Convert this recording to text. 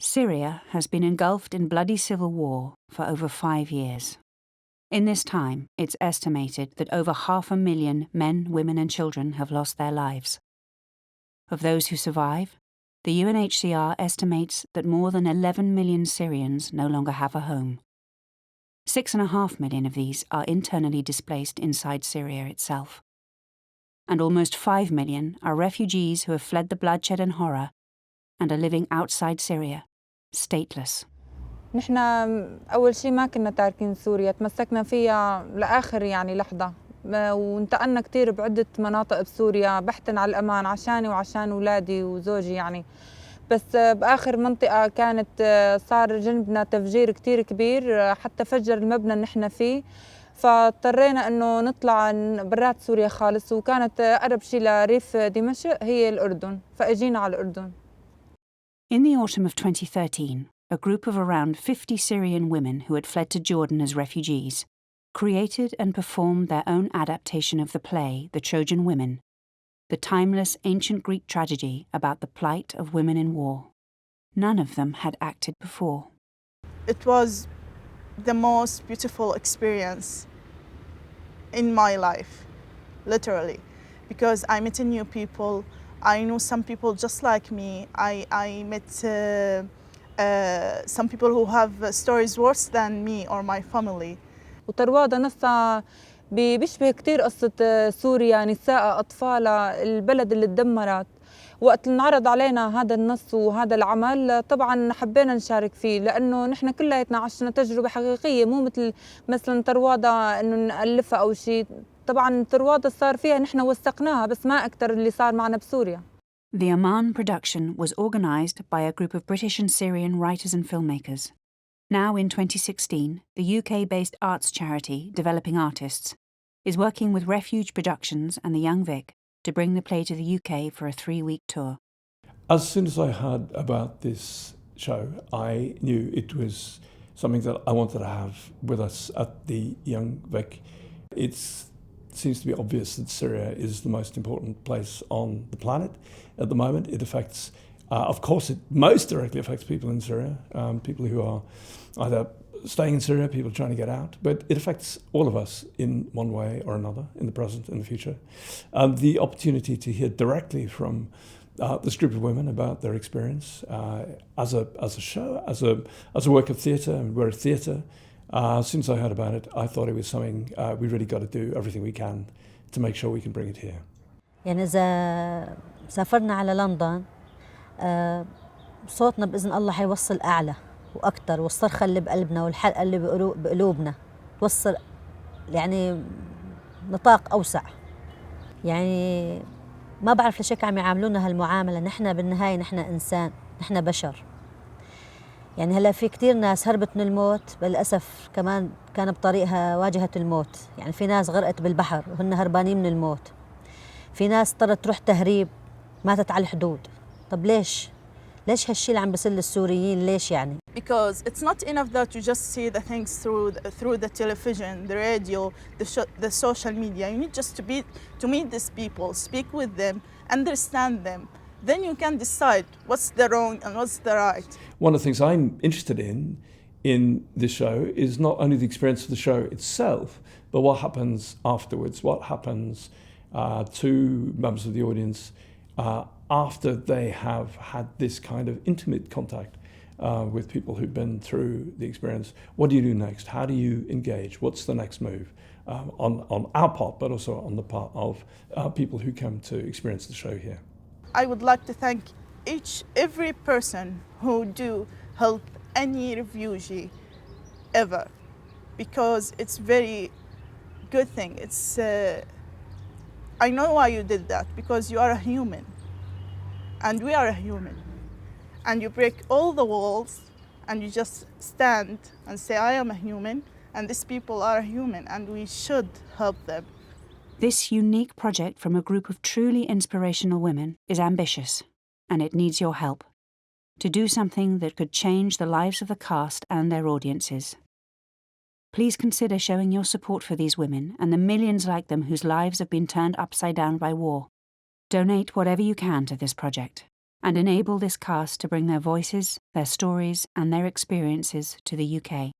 Syria has been engulfed in bloody civil war for over 5 years. In this time, it's estimated that over 500,000 men, women and children have lost their lives. Of those who survive, the UNHCR estimates that more than 11 million Syrians no longer have a home. 6.5 million of these are internally displaced inside Syria itself. And almost 5 million are refugees who have fled the bloodshed and horror and are living outside Syria, stateless. نحن أول شيء ما كنا تاركين سوريا، تمسكنا فيها لآخر لحظة، وانتقلنا كتير بعدة مناطق بسوريا بحثاً على الأمان عشاني وعشان أولادي وزوجي بس بآخر منطقة كانت صار جنبنا تفجير كتير كبير حتى فجر المبنى اللي نحن فيه، فاضطرينا إنه نطلع برات سوريا خالص، وكانت أقرب شيء لريف دمشق هي الأردن، فأجينا على الأردن. In the autumn of 2013, a group of around 50 Syrian women who had fled to Jordan as refugees created and performed their own adaptation of the play The Trojan Women, the timeless ancient Greek tragedy about the plight of women in war. None of them had acted before. It was the most beautiful experience in my life, literally, because I met new people. I know some people just like me. I met some people who have stories worse than me or my family. وطروادة نفسها بيشبه كتير قصة سوريا، نساء أطفالها، البلد اللي تدمرت. وقت انعرض علينا هذا النص وهذا العمل طبعا حبينا نشارك فيه، لأنه نحن كلياتنا عشنا تجربة حقيقية، مو مثلا طروادة إنه نألفها أو شيء. طبعا طروادة صار فيها نحن وثقناها، بس ما أكتر اللي صار معنا بسوريا. The Amman production was organised by a group of British and Syrian writers and filmmakers. Now in 2016, the UK-based arts charity Developing Artists is working with Refuge Productions and the Young Vic to bring the play to the UK for a 3-week tour. As soon as I heard about this show, I knew it was something that I wanted to have with us at the Young Vic. It seems to be obvious that Syria is the most important place on the planet at the moment. It affects, of course, it most directly affects people in Syria, people who are either staying in Syria, people trying to get out, but it affects all of us in one way or another, in the present and the future. The opportunity to hear directly from this group of women about their experience as a show, as a work of theatre, and we're a theatre. As soon as I heard about it, I thought it was something we really got to do everything we can to make sure we can bring it here. يعني إذا سافرنا على لندن صوتنا بإذن الله حيوصل أعلى وأكتر، والصرخة اللي بقلبنا والحلقة اللي بقلوبنا توصل نطاق أوسع. ما بعرف ليش هيك عم يعاملونا هالمعاملة. نحن بالنهاية نحن إنسان، نحن بشر. هلا في كتير ناس هربت من الموت، بالأسف كمان كان بطريقها واجهت الموت. في ناس غرقت بالبحر وهن هربانين من الموت. في ناس اضطرت تروح تهريب ماتت على الحدود. طب ليش هالشي اللي عم بيصير للسوريين؟ ليش Because it's not enough that you just see the things through the television, the radio, the social media. You need just to meet these people, speak with them, understand them. Then you can decide what's the wrong and what's the right. One of the things I'm interested in this show is not only the experience of the show itself, but what happens afterwards, what happens to members of the audience after they have had this kind of intimate contact with people who've been through the experience. What do you do next? How do you engage? What's the next move on our part, but also on the part of people who come to experience the show here? I would like to thank every person who do help any refugee ever, because it's very good thing. It's I know why you did that, because you are a human and we are a human, and you break all the walls and you just stand and say I am a human and these people are human and we should help them. This unique project from a group of truly inspirational women is ambitious, and it needs your help to do something that could change the lives of the cast and their audiences. Please consider showing your support for these women and the millions like them whose lives have been turned upside down by war. Donate whatever you can to this project. and enable this cast to bring their voices, their stories, and their experiences to the UK.